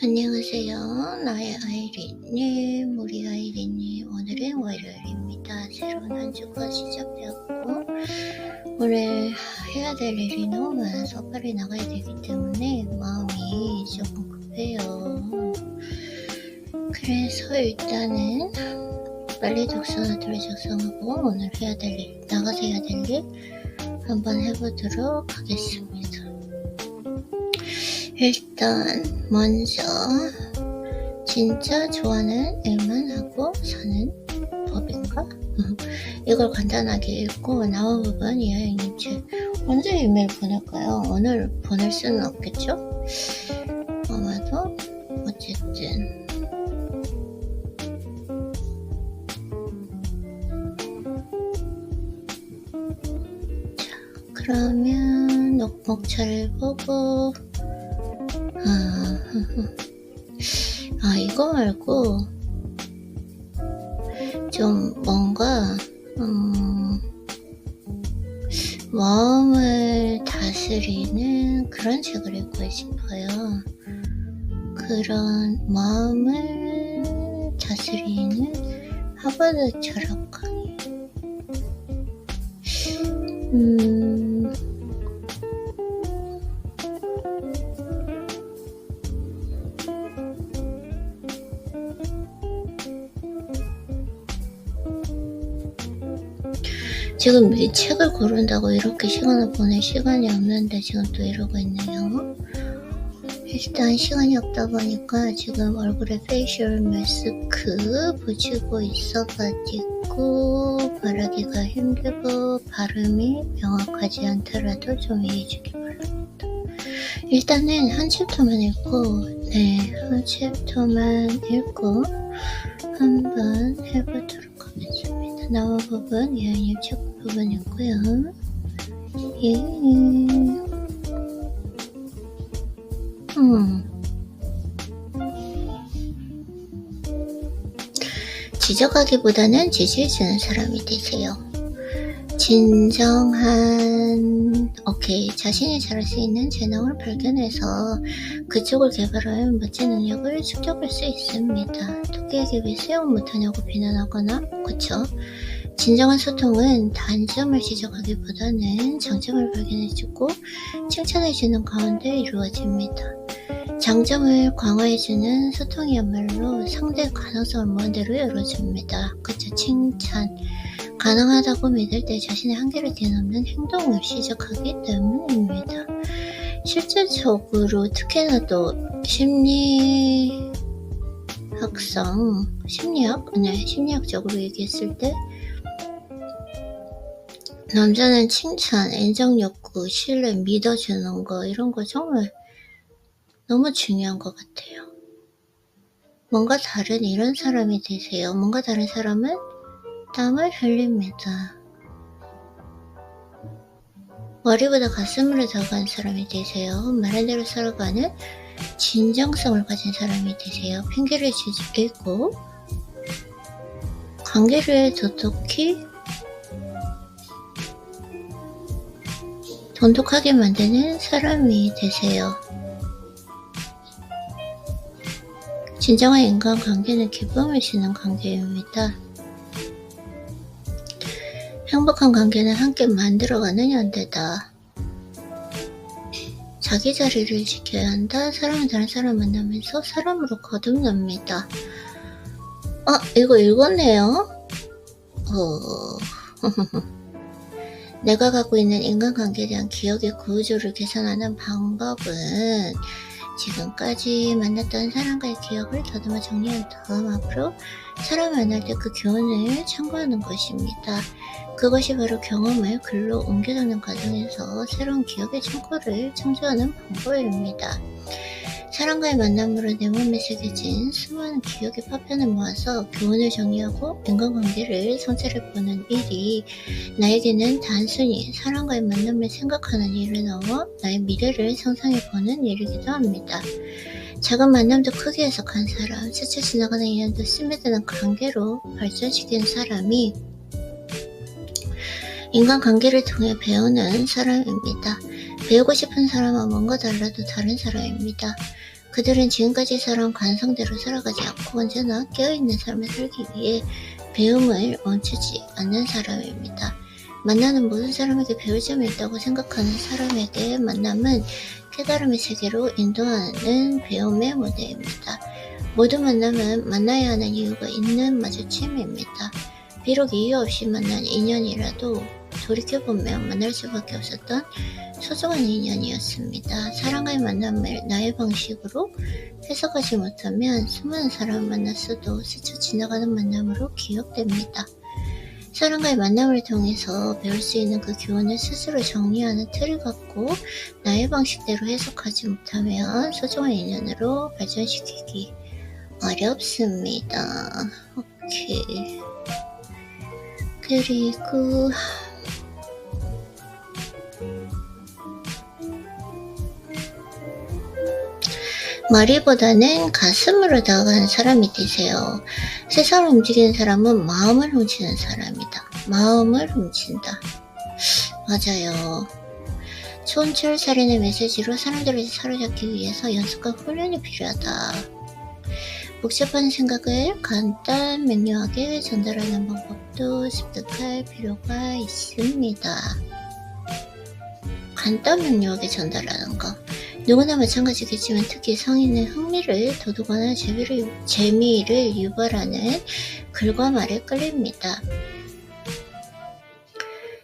안녕하세요. 나의 아이린님, 우리 아이린님, 오늘은 월요일입니다. 새로운 한 주가 시작되었고, 오늘 해야 될 일이 너무 많아서 빨리 나가야 되기 때문에 마음이 조금 급해요. 그래서 일단은 빨리 독서노트를 작성하고 오늘 해야 될 일, 나가서 해야 될 일 한번 해보도록 하겠습니다. 일단 먼저 진짜 좋아하는 일만 하고 사는 법인가? 이걸 간단하게 읽고 나온 부분 이하영님 책 언제 이메일 보낼까요? 오늘 보낼 수는 없겠죠? 아마도 어쨌든 자 그러면 녹목차를 보고 이거 말고 좀 뭔가 마음을 다스리는 그런 책을 읽고 싶어요. 그런 마음을 다스리는 하버드 철학 강의. 지금 이 책을 고른다고 이렇게 시간을 보낼 시간이 없는데 지금 또 이러고 있네요. 일단 시간이 없다 보니까 지금 얼굴에 페이셜 마스크 붙이고 있어가지고 말하기가 힘들고 발음이 명확하지 않더라도 좀 이해해주기 바랍니다. 일단은 한 챕터만 읽고 한 챕터만 읽고 한번 해보도록 하겠습니다. 나온 부분 이하영님 책 부분이고요. 지적하기보다는 지지해주는 사람이 되세요. 진정한 자신이 잘할 수 있는 재능을 발견해서 그쪽을 개발하면 멋진 능력을 축적할 수 있습니다. 토끼에게 왜 수영 못하냐고 비난하거나 그쵸? 진정한 소통은 단점을 지적하기보다는 장점을 발견해주고 칭찬해주는 가운데 이루어집니다. 장점을 강화해주는 소통이야말로 상대의 가능성을 무한대로 열어줍니다. 그쵸? 칭찬. 가능하다고 믿을 때 자신의 한계를 뛰어넘는 행동을 시작하기 때문입니다. 실제적으로 특히나 또 심리학적으로 얘기했을 때 남자는 칭찬, 인정욕구, 신뢰, 믿어주는 거 이런 거 정말 너무 중요한 것 같아요. 뭔가 다른 이런 사람이 되세요. 뭔가 다른 사람은 땀을 흘립니다. 머리보다 가슴으로 다가간 사람이 되세요. 말한 대로 살아가는 진정성을 가진 사람이 되세요. 핑계를 주지 말고 관계를 돈독하게 만드는 사람이 되세요. 진정한 인간관계는 기쁨을 주는 관계입니다. 행복한 관계는 함께 만들어가는 연대다. 자기 자리를 지켜야 한다. 사람은 다른 사람 만나면서 사람으로 거듭납니다. 이거 읽었네요. 내가 갖고 있는 인간관계에 대한 기억의 구조를 개선하는 방법은 지금까지 만났던 사람과의 기억을 더듬어 정리한 다음 앞으로 사람을 만날 때 그 교훈을 참고하는 것입니다. 그것이 바로 경험을 글로 옮겨 적는 과정에서 새로운 기억의 창고를 창조하는 방법입니다. 사람과의 만남으로 내 몸에 새겨진 수많은 기억의 파편을 모아서 교훈을 정리하고 인간관계를 성찰해보는 일이 나에게는 단순히 사람과의 만남을 생각하는 일을 넘어 나의 미래를 상상해보는 일이기도 합니다. 작은 만남도 크게 해석한 사람, 스쳐 지나가는 인연도 스며드는 관계로 발전시킨 사람이 인간관계를 통해 배우는 사람입니다. 배우고 싶은 사람은 뭔가 달라도 다른 사람입니다. 그들은 지금까지 살아온 관성대로 살아가지 않고 언제나 깨어있는 삶을 살기 위해 배움을 멈추지 않는 사람입니다. 만나는 모든 사람에게 배울 점이 있다고 생각하는 사람에게 만남은 깨달음의 세계로 인도하는 배움의 무대입니다. 모든 만남은 만나야 하는 이유가 있는 마주침입니다. 비록 이유 없이 만난 인연이라도 돌이켜보면 만날 수밖에 없었던 소중한 인연이었습니다. 사람과의 만남을 나의 방식으로 해석하지 못하면 수많은 사람을 만났어도 스쳐 지나가는 만남으로 기억됩니다. 사람과의 만남을 통해서 배울 수 있는 그 교훈을 스스로 정리하는 틀을 갖고 나의 방식대로 해석하지 못하면 소중한 인연으로 발전시키기 어렵습니다. 오케이. 그리고 머리보다는 가슴으로 다가가는 사람이 되세요. 세상을 움직이는 사람은 마음을 훔치는 사람이다. 마음을 훔친다. 맞아요. 촌철살인의 메시지로 사람들을 사로잡기 위해서 연습과 훈련이 필요하다. 복잡한 생각을 간단 명료하게 전달하는 방법도 습득할 필요가 있습니다. 간단 명료하게 전달하는 거. 누구나 마찬가지겠지만 특히 성인은 흥미를 돋우거나 재미를 유발하는 글과 말에 끌립니다.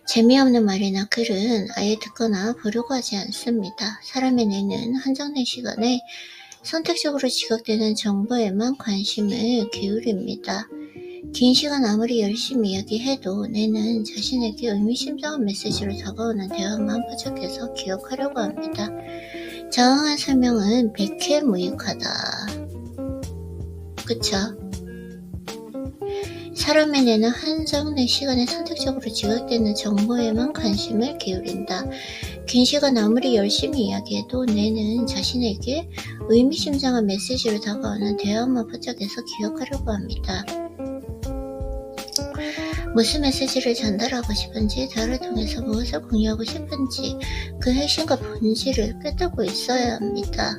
재미없는 말이나 글은 아예 듣거나 보려고 하지 않습니다. 사람의 뇌는 한정된 시간에 선택적으로 지각되는 정보에만 관심을 기울입니다. 긴 시간 아무리 열심히 이야기해도 뇌는 자신에게 의미심장한 메시지로 다가오는 대화만 포착해서 기억하려고 합니다. 장황한 설명은 백해무익하다. 그쵸? 사람의 뇌는 한정된 시간에 선택적으로 지각되는 정보에만 관심을 기울인다. 긴 시간 아무리 열심히 이야기해도 뇌는 자신에게 의미심장한 메시지로 다가오는 대화만 포착해서 기억하려고 합니다. 무슨 메시지를 전달하고 싶은지, 대화를 통해서 무엇을 공유하고 싶은지 그 핵심과 본질을 꿰뚫고 있어야 합니다.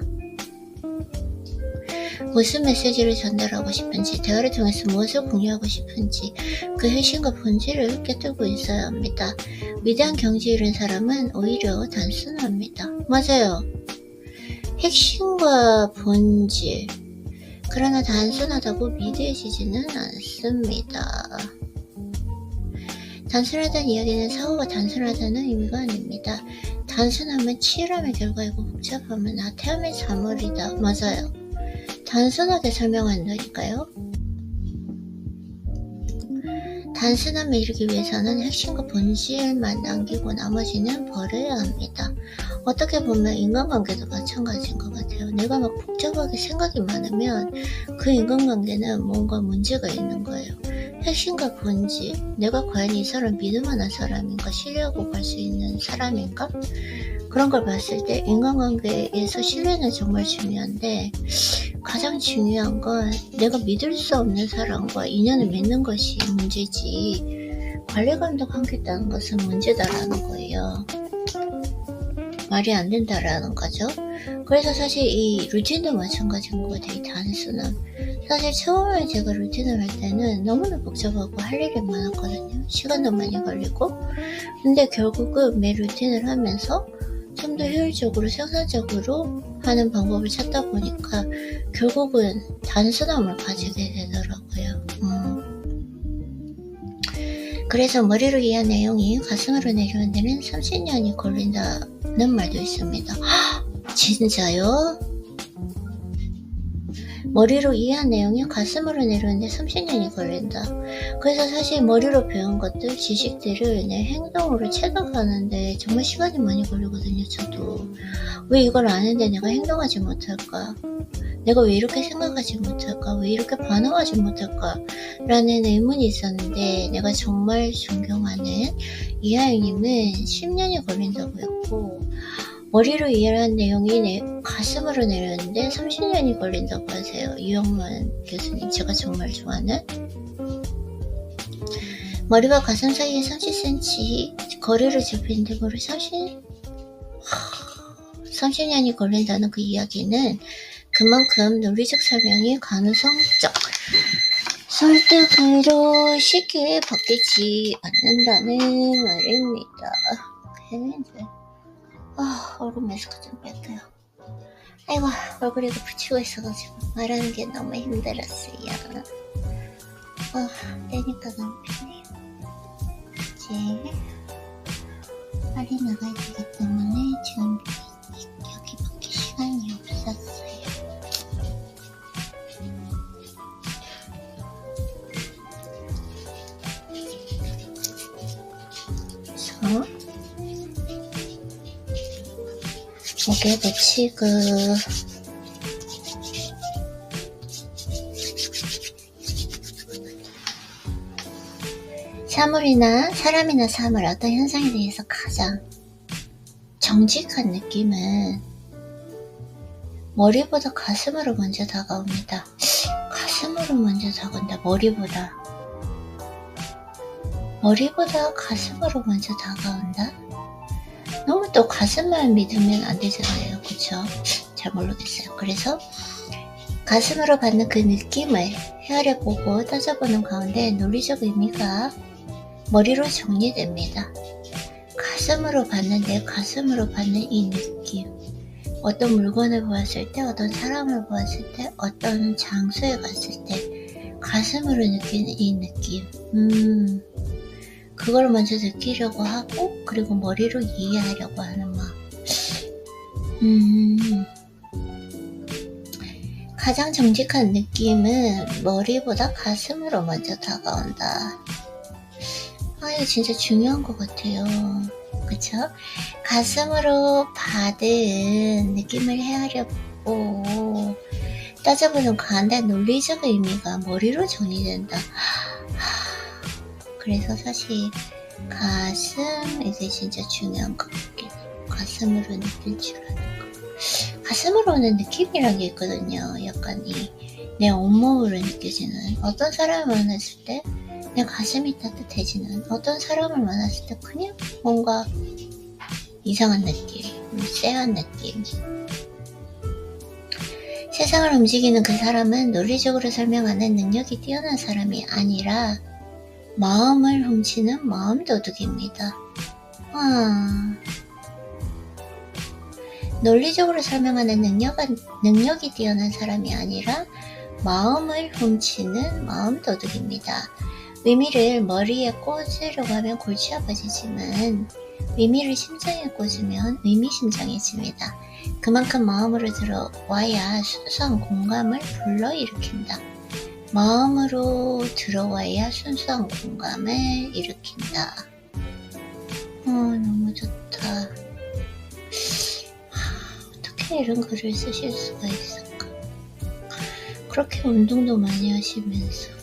무슨 메시지를 전달하고 싶은지, 대화를 통해서 무엇을 공유하고 싶은지 그 핵심과 본질을 꿰뚫고 있어야 합니다. 위대한 경지에 이른 사람은 오히려 단순합니다. 맞아요. 핵심과 본질. 그러나 단순하다고 위대해지지는 않습니다. 단순하다는 이야기는 사고가 단순하다는 의미가 아닙니다. 단순함은 치열함의 결과이고 복잡함은 나태함의 사물이다. 맞아요. 단순하게 설명한다니까요. 단순함에 이르기 위해서는 핵심과 본질만 남기고 나머지는 버려야 합니다. 어떻게 보면 인간관계도 마찬가지인 것 같아요. 내가 막 복잡하게 생각이 많으면 그 인간관계는 뭔가 문제가 있는 거예요. 핵심과 본질, 내가 과연 이 사람 믿을만한 사람인가, 신뢰하고 갈 수 있는 사람인가? 그런 걸 봤을 때 인간관계에서 신뢰는 정말 중요한데 가장 중요한 건 내가 믿을 수 없는 사람과 인연을 맺는 것이 문제지 관리감독 하겠다는 것은 문제다라는 거예요. 말이 안 된다라는 거죠. 그래서 사실 이 루틴도 마찬가지인 것 같아요. 이 단순함. 사실 처음에 제가 루틴을 할 때는 너무나 복잡하고 할 일이 많았거든요. 시간도 많이 걸리고. 근데 결국은 매 루틴을 하면서 좀 더 효율적으로 생산적으로 하는 방법을 찾다 보니까 결국은 단순함을 가지게 되더라고요. 그래서 머리로 이해한 내용이 가슴으로 내려오는 데는 30년이 걸린다는 말도 있습니다. 헉, 진짜요? 머리로 이해한 내용이 가슴으로 내려오는데 30년이 걸린다. 그래서 사실 머리로 배운 것들, 지식들을 내 행동으로 체득하는데 정말 시간이 많이 걸리거든요. 저도. 왜 이걸 아는데 내가 행동하지 못할까? 내가 왜 이렇게 생각하지 못할까? 왜 이렇게 반응하지 못할까? 라는 의문이 있었는데 내가 정말 존경하는 이하영님은 10년이 걸린다고 했고 머리로 이해한 내용이 내 가슴으로 내렸는데 30년이 걸린다고 하세요. 이영만 교수님, 제가 정말 좋아하는. 머리와 가슴 사이에 30cm 거리를 좁히는데 무려 30년이 걸린다는 그 이야기는 그만큼 논리적 설명이 가능성적 설득으로 쉽게 바뀌지 않는다는 말입니다. 오케이. 얼굴 마스크 좀 뺄게요. 아이고, 얼굴에 붙이고 있어가지고 말하는 게 너무 힘들었어요. 빼니까 너무 편해요. 이제 빨리 나가야 되기 때문에 지금 여기밖에 시간이 없었어요. 그래서 목에 붙이고 사람이나 사물 어떤 현상에 대해서 가장 정직한 느낌은 머리보다 가슴으로 먼저 다가옵니다. 가슴으로 먼저 다가온다. 머리보다 가슴으로 먼저 다가온다. 너무 또 가슴만 믿으면 안 되잖아요. 그쵸? 잘 모르겠어요. 그래서 가슴으로 받는 그 느낌을 헤아려보고 따져보는 가운데 논리적 의미가 머리로 정리됩니다. 내 가슴으로 받는 이 느낌, 어떤 물건을 보았을 때, 어떤 사람을 보았을 때, 어떤 장소에 갔을 때 가슴으로 느끼는 이 느낌, 그걸 먼저 느끼려고 하고, 그리고 머리로 이해하려고 하는 마음. 가장 정직한 느낌은 머리보다 가슴으로 먼저 다가온다. 이거 진짜 중요한 것 같아요. 그쵸? 가슴으로 받은 느낌을 헤아려보고 따져보는 가운데 논리적 의미가 머리로 정리된다. 그래서 사실 이게 진짜 중요한 것 같긴 해요. 가슴으로 느낄 줄 아는 거. 가슴으로 오는 느낌이란 게 있거든요. 약간 내 온몸으로 느껴지는, 어떤 사람을 만났을 때 내 가슴이 따뜻해지는, 어떤 사람을 만났을 때 그냥 뭔가 이상한 느낌, 쎄한 느낌. 세상을 움직이는 그 사람은 논리적으로 설명하는 능력이 뛰어난 사람이 아니라 마음을 훔치는 마음도둑입니다. 논리적으로 설명하는 능력이 뛰어난 사람이 아니라 마음을 훔치는 마음도둑입니다. 의미를 머리에 꽂으려고 하면 골치 아파지지만 의미를 심장에 꽂으면 의미심장해집니다. 그만큼 마음으로 들어와야 순수한 공감을 불러일으킨다. 마음으로 들어와야 순수한 공감을 일으킨다. 너무 좋다. 어떻게 이런 글을 쓰실 수가 있을까? 그렇게 운동도 많이 하시면서.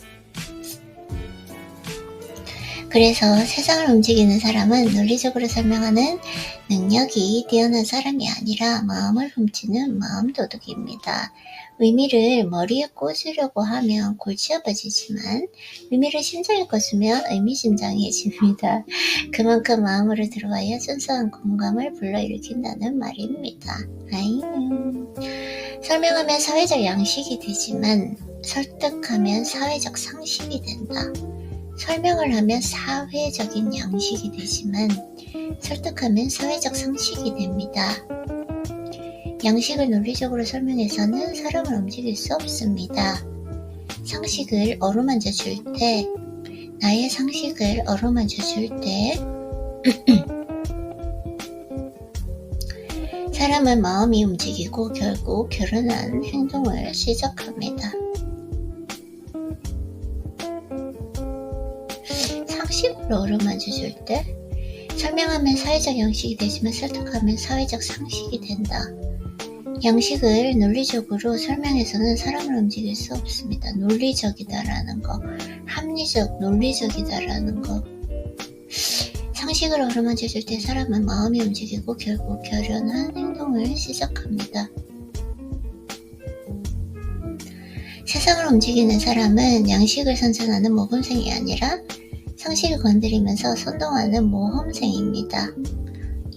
그래서 세상을 움직이는 사람은 논리적으로 설명하는 능력이 뛰어난 사람이 아니라 마음을 훔치는 마음도둑입니다. 의미를 머리에 꽂으려고 하면 골치 아파지지만 의미를 심장에 꽂으면 의미심장해집니다. 그만큼 마음으로 들어와야 순수한 공감을 불러일으킨다는 말입니다. 설명하면 사회적 양식이 되지만 설득하면 사회적 상식이 된다. 설명을 하면 사회적인 양식이 되지만 설득하면 사회적 상식이 됩니다. 양식을 논리적으로 설명해서는 사람을 움직일 수 없습니다. 상식을 어루만져 줄 때, 나의 상식을 어루만져 줄 때 사람은 마음이 움직이고 결국 결연한 행동을 시작합니다. 상식을 어루만져 줄 때 설명하면 사회적 양식이 되지만 설득하면 사회적 상식이 된다. 양식을 논리적으로 설명해서는 사람을 움직일 수 없습니다. 논리적이다라는 거, 합리적, 논리적이다라는 거. 상식을 어루만져 줄 때 사람은 마음이 움직이고 결국 결연한 행동을 시작합니다. 세상을 움직이는 사람은 양식을 선전하는 모범생이 아니라 상식을 건드리면서 선동하는 모험생입니다.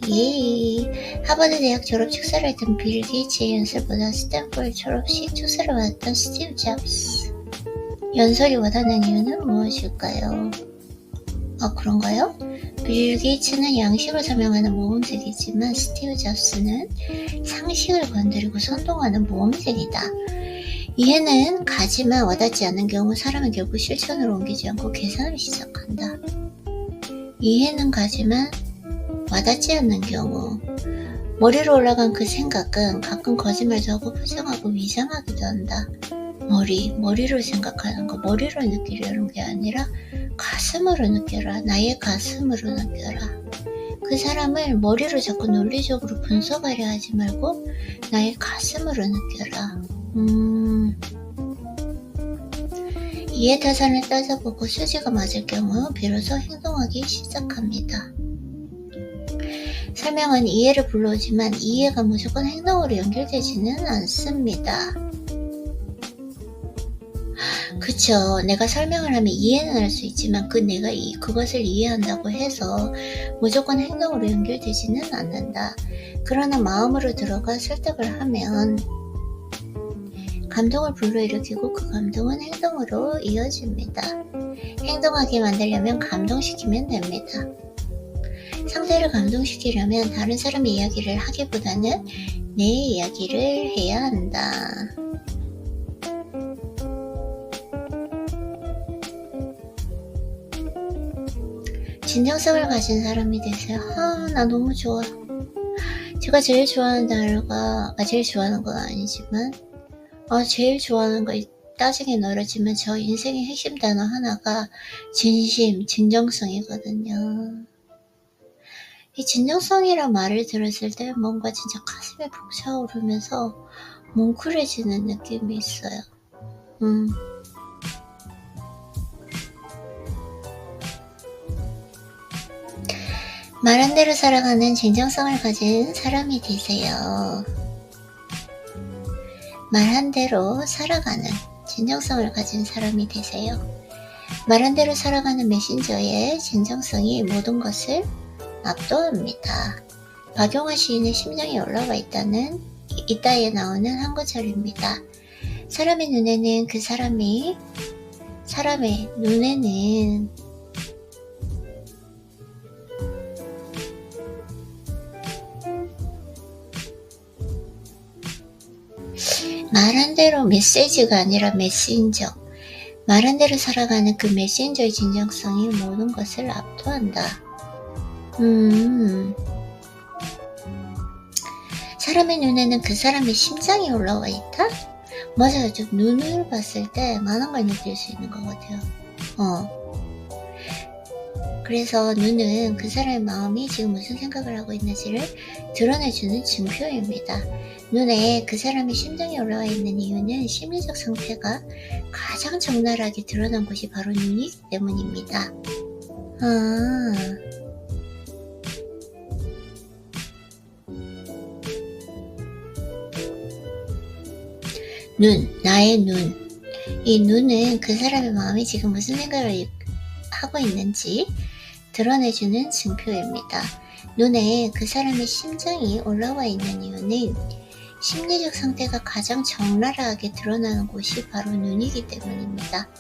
예. 하버드 대학 졸업 축사를 했던 빌 게이츠의 연설보다 스탠퍼드 졸업 시 축사를 받았던 스티브 잡스. 연설이 와닿는 이유는 무엇일까요? 아, 그런가요? 빌 게이츠는 양식을 설명하는 모범생이지만 스티브 잡스는 상식을 건드리고 선동하는 모범생이다. 이해는 가지만 와닿지 않는 경우 사람은 결국 실천으로 옮기지 않고 계산을 시작한다. 이해는 가지만 와닿지 않는 경우 머리로 올라간 그 생각은 가끔 거짓말도 하고 포장하고 위장하기도 한다. 머리로 생각하는 거, 머리로 느끼려는 게 아니라 가슴으로 느껴라. 나의 가슴으로 느껴라. 그 사람을 머리로 자꾸 논리적으로 분석하려 하지 말고 나의 가슴으로 느껴라. 이해타산을 따져보고 수지가 맞을 경우 비로소 행동하기 시작합니다. 설명은 이해를 불러오지만 이해가 무조건 행동으로 연결되지는 않습니다. 그쵸. 내가 설명을 하면 이해는 할 수 있지만 내가 그것을 이해한다고 해서 무조건 행동으로 연결되지는 않는다. 그러나 마음으로 들어가 설득을 하면 감동을 불러일으키고 그 감동은 행동으로 이어집니다. 행동하게 만들려면 감동시키면 됩니다. 상대를 감동시키려면 다른 사람의 이야기를 하기보다는 내 이야기를 해야 한다. 진정성을 가진 사람이 되세요. 나 너무 좋아. 제가 제일 좋아하는 단어가, 제일 좋아하는 건 아니지만, 제일 좋아하는 거 따지긴 어렵지만 저 인생의 핵심 단어 하나가 진정성이거든요. 이 진정성이란 말을 들었을 때 뭔가 진짜 가슴에 푹 차오르면서 뭉클해지는 느낌이 있어요. 말한 대로 살아가는 진정성을 가진 사람이 되세요. 말한 대로 살아가는 진정성을 가진 사람이 되세요. 말한 대로 살아가는 메신저의 진정성이 모든 것을 압도합니다. 박용화 시인의 심장이 올라와 있다에 나오는 한 구절입니다. 사람의 눈에는 말한 대로 메시지가 아니라 메신저. 말한 대로 살아가는 그 메신저의 진정성이 모든 것을 압도한다. 사람의 눈에는 그 사람의 심장이 올라와 있다? 맞아요. 좀 눈을 봤을 때 많은 걸 느낄 수 있는 것 같아요. 그래서 눈은 그 사람의 마음이 지금 무슨 생각을 하고 있는지를 드러내주는 증표입니다. 눈에 그 사람의 심장이 올라와 있는 이유는 심리적 상태가 가장 적나라하게 드러난 곳이 바로 눈이기 때문입니다. 나의 눈. 이 눈은 그 사람의 마음이 지금 무슨 생각을 하고 있는지 드러내주는 증표입니다. 눈에 그 사람의 심장이 올라와 있는 이유는 심리적 상태가 가장 적나라하게 드러나는 곳이 바로 눈이기 때문입니다.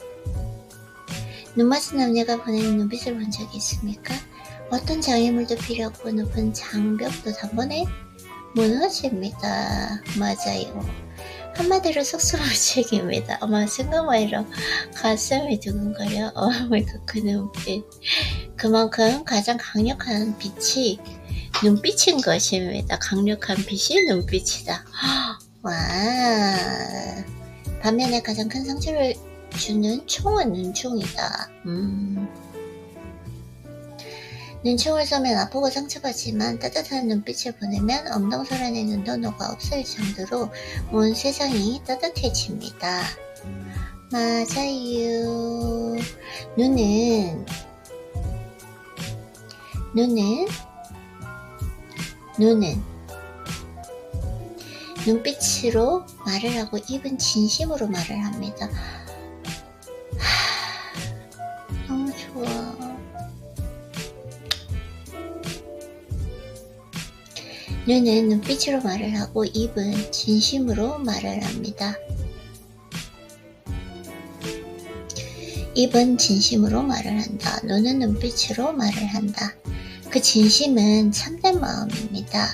눈 맞은 남녀가 보내는 눈빛을 본 적이 있습니까? 어떤 장애물도 필요 없고 높은 장벽도 단번에 무너집니다. 맞아요. 한마디로 속수무책입니다. 생각만 해도 가슴이 두근거려. 그 눈빛. 그만큼 가장 강력한 빛이 눈빛인 것입니다. 강력한 빛이 눈빛이다. 와. 반면에 가장 큰 상처를 주는 총은 눈총이다. 눈총을 쏘면 아프고 상처받지만 따뜻한 눈빛을 보내면 엄동설안의 눈도 녹아 없을 정도로 온 세상이 따뜻해집니다. 맞아요. 눈은 눈빛으로 말을 하고 입은 진심으로 말을 합니다. 너무 좋아. 눈은 눈빛으로 말을 하고 입은 진심으로 말을 합니다. 입은 진심으로 말을 한다. 눈은 눈빛으로 말을 한다. 그 진심은 참된 마음입니다.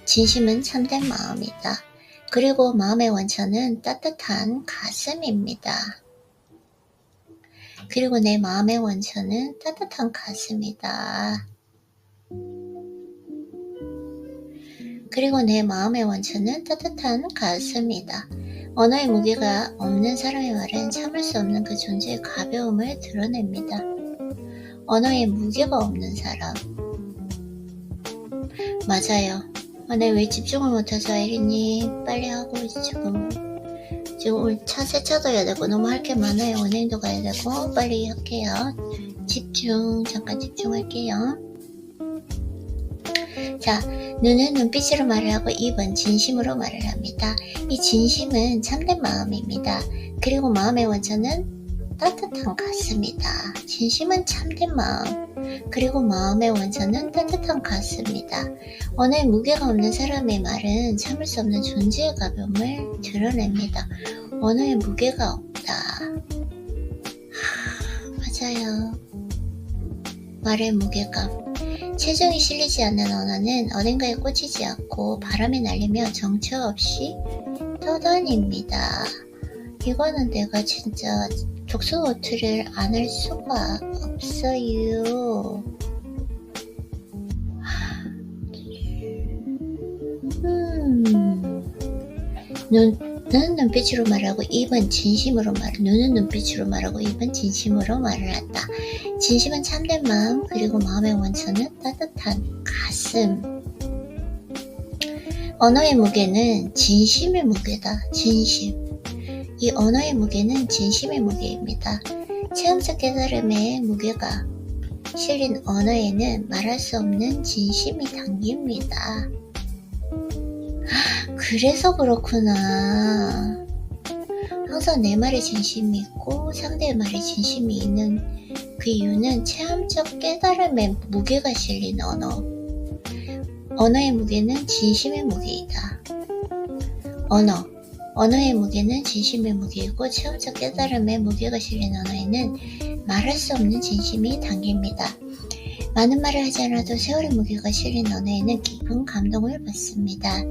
진심은 참된 마음이다. 그리고 마음의 원천은 따뜻한 가슴입니다. 그리고 내 마음의 원천은 따뜻한 가슴이다. 그리고 내 마음의 원천은 따뜻한 가슴이다. 언어의 무게가 없는 사람의 말은 참을 수 없는 그 존재의 가벼움을 드러냅니다. 언어의 무게가 없는 사람. 맞아요. 네, 왜 집중을 못하죠, 아이린님? 빨리 하고 지금 오늘 차 세차도 해야 되고 너무 할 게 많아요. 은행도 가야 되고 빨리 할게요. 잠깐 집중할게요. 자, 눈은 눈빛으로 말을 하고 입은 진심으로 말을 합니다. 이 진심은 참된 마음입니다. 그리고 마음의 원천은 따뜻한 가슴이다. 진심은 참된 마음. 그리고 마음의 원천은 따뜻한 가슴이다. 언어의 무게가 없는 사람의 말은 참을 수 없는 존재의 가벼움을 드러냅니다. 언어의 무게가 없다. 맞아요. 말의 무게감. 체중이 실리지 않는 언어는 어딘가에 꽂히지 않고 바람에 날리며 정처 없이 떠다닙니다. 이거는 내가 진짜 독서노트를 안 할 수가 없어요. 눈은 눈빛으로 말하고 입은 진심으로 눈은 눈빛으로 말하고 입은 진심으로 말을 한다. 진심은 참된 마음, 그리고 마음의 원천은 따뜻한 가슴. 언어의 무게는 진심의 무게다. 진심. 이 언어의 무게는 진심의 무게입니다. 체험적 깨달음의 무게가 실린 언어에는 말할 수 없는 진심이 담깁니다. 그래서 그렇구나. 항상 내 말에 진심이 있고 상대의 말에 진심이 있는 그 이유는 체험적 깨달음의 무게가 실린 언어. 언어의 무게는 진심의 무게이다. 언어의 무게는 진심의 무게이고 체험적 깨달음의 무게가 실린 언어에는 말할 수 없는 진심이 담깁니다. 많은 말을 하지 않아도 세월의 무게가 실린 언어에는 깊은 감동을 받습니다.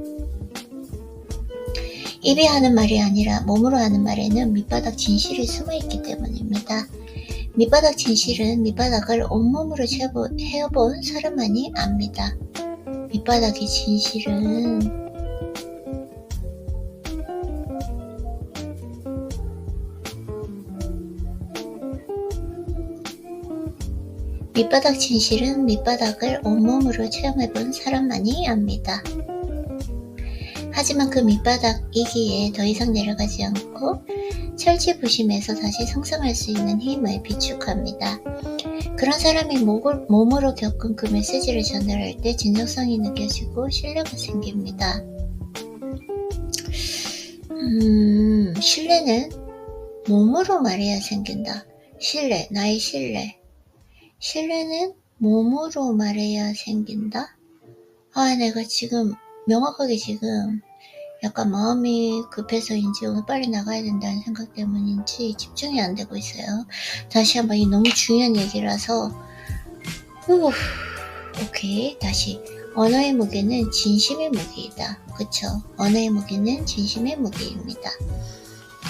입이 하는 말이 아니라 몸으로 하는 말에는 밑바닥 진실이 숨어있기 때문입니다. 밑바닥 진실은 밑바닥을 온몸으로 헤어본 사람만이 압니다. 밑바닥의 진실은 밑바닥 진실은 밑바닥을 온몸으로 체험해본 사람만이 압니다. 하지만 그 밑바닥이기에 더 이상 내려가지 않고 철지부심에서 다시 성장할 수 있는 힘을 비축합니다. 그런 사람이 몸으로 겪은 그 메시지를 전달할 때 진정성이 느껴지고 신뢰가 생깁니다. 신뢰는 몸으로 말해야 생긴다. 나의 신뢰. 신뢰는 몸으로 말해야 생긴다? 내가 지금 명확하게 지금 약간 마음이 급해서인지 오늘 빨리 나가야 된다는 생각 때문인지 집중이 안 되고 있어요. 다시 한번 이 너무 중요한 얘기라서 오케이. 다시 언어의 무게는 진심의 무게이다. 그쵸? 언어의 무게는 진심의 무게입니다.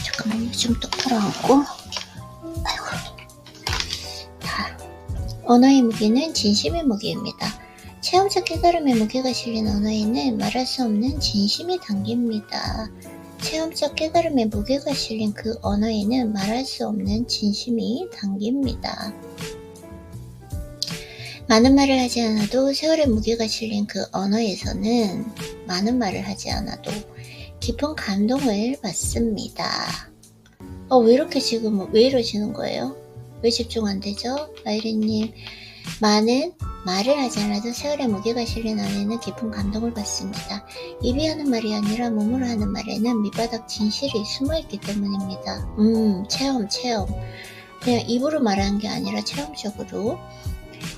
잠깐만요. 좀 똑바로 앉고 언어의 무게는 진심의 무게입니다. 체험적 깨달음의 무게가 실린 언어에는 말할 수 없는 진심이 담깁니다. 체험적 깨달음의 무게가 실린 그 언어에는 말할 수 없는 진심이 담깁니다. 많은 말을 하지 않아도 세월의 무게가 실린 그 언어에서는 많은 말을 하지 않아도 깊은 감동을 받습니다. 왜 이렇게 지금 왜 이러시는 거예요? 왜 집중 안 되죠? 아이린님, 많은 말을 하지 않아도 세월의 무게가 실린 언어에는 깊은 감동을 받습니다. 입이 하는 말이 아니라 몸으로 하는 말에는 밑바닥 진실이 숨어있기 때문입니다. 체험. 그냥 입으로 말하는 게 아니라 체험적으로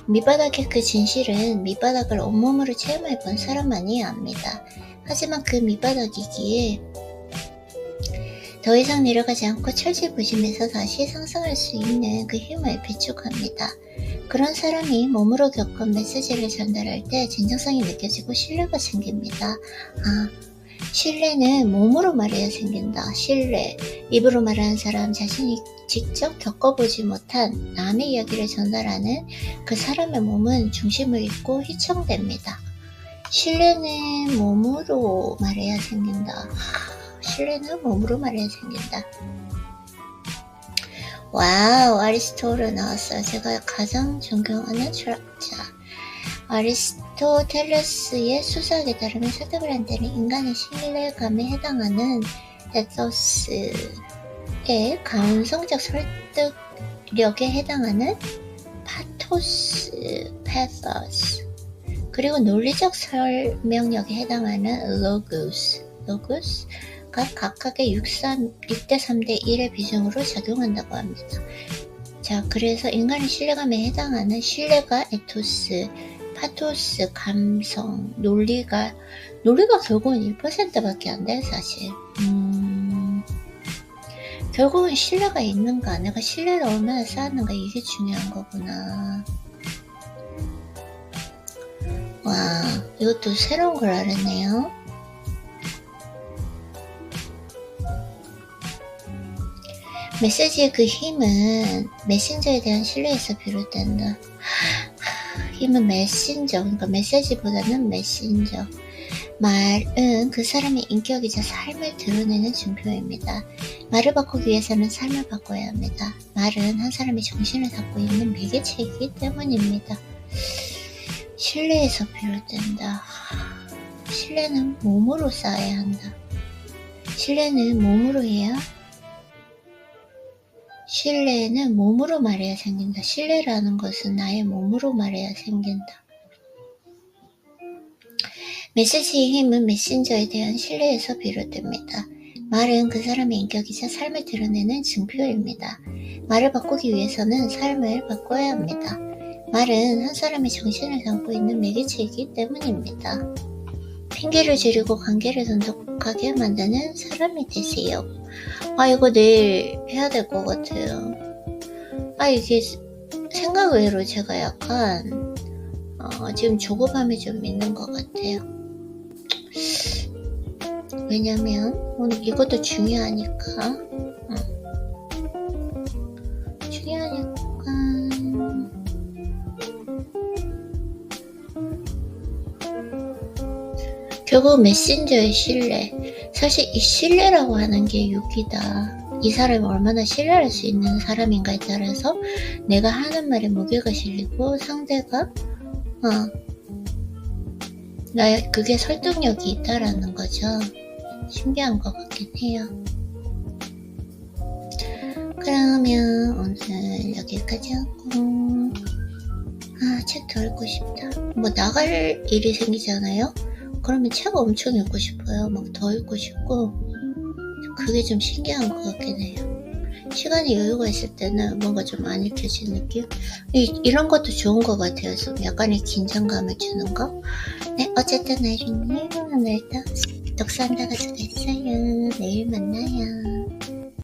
밑바닥의 그 진실은 밑바닥을 온몸으로 체험해본 사람만이 압니다. 하지만 그 밑바닥이기에 더 이상 내려가지 않고 철지부심해서 다시 상승할 수 있는 그 힘을 비축합니다. 그런 사람이 몸으로 겪은 메시지를 전달할 때 진정성이 느껴지고 신뢰가 생깁니다. 신뢰는 몸으로 말해야 생긴다. 신뢰. 입으로 말하는 사람 자신이 직접 겪어보지 못한 남의 이야기를 전달하는 그 사람의 몸은 중심을 잃고 휘청댑니다. 신뢰는 몸으로 말해야 생긴다. 신뢰는 몸으로 말해야 생긴다. 와우, 아리스토텔레스 나왔어요. 제가 가장 존경하는 철학자. 아리스토텔레스의 수사학에 따르면 설득을 한 때는 인간의 신뢰감에 해당하는 에토스의 감성적 설득력에 해당하는 파토스, 패서스, 그리고 논리적 설명력에 해당하는 로고스가 각각의 6대 3대 1의 비중으로 작용한다고 합니다. 자, 그래서 인간의 신뢰감에 해당하는 신뢰가 에토스, 파토스, 감성, 논리가 결국은 1%밖에 안 돼, 사실. 결국은 신뢰가 있는가, 내가 신뢰를 얼마나 쌓았는가, 이게 중요한 거구나. 와, 이것도 새로운 걸 알았네요. 메시지의 그 힘은 메신저에 대한 신뢰에서 비롯된다. 힘은 메신저, 그러니까 메시지보다는 메신저. 말은 그 사람의 인격이자 삶을 드러내는 증표입니다. 말을 바꾸기 위해서는 삶을 바꿔야 합니다. 말은 한 사람의 정신을 담고 있는 매개체이기 때문입니다. 신뢰에서 비롯된다. 신뢰는 몸으로 쌓아야 한다. 신뢰는 몸으로 해야, 신뢰는 몸으로 말해야 생긴다. 신뢰라는 것은 나의 몸으로 말해야 생긴다. 메시지의 힘은 메신저에 대한 신뢰에서 비롯됩니다. 말은 그 사람의 인격이자 삶을 드러내는 증표입니다. 말을 바꾸기 위해서는 삶을 바꿔야 합니다. 말은 한 사람의 정신을 담고 있는 매개체이기 때문입니다. 핑계를 줄이고 관계를 돈독하게 만드는 사람이 되세요. 이거 내일 해야 될 것 같아요. 이게 생각 외로 제가 약간 지금 조급함이 좀 있는 것 같아요. 왜냐면 오늘 이것도 중요하니까. 결국 메신저의 신뢰. 사실 이 신뢰라고 하는 게 6이다. 이 사람이 얼마나 신뢰할 수 있는 사람인가에 따라서 내가 하는 말에 무게가 실리고 상대가 그게 설득력이 있다라는 거죠. 신기한 것 같긴 해요. 그러면 오늘 여기까지 하고 책 더 읽고 싶다. 뭐 나갈 일이 생기잖아요. 그러면 책 엄청 읽고 싶어요. 막 더 읽고 싶고 그게 좀 신기한 것 같긴 해요. 시간이 여유가 있을 때는 뭔가 좀 안 읽혀진 느낌? 이런 것도 좋은 것 같아요. 좀 약간의 긴장감을 주는 거. 네, 어쨌든 내일은 오늘도 독서한다가 좋겠어요. 내일 만나요.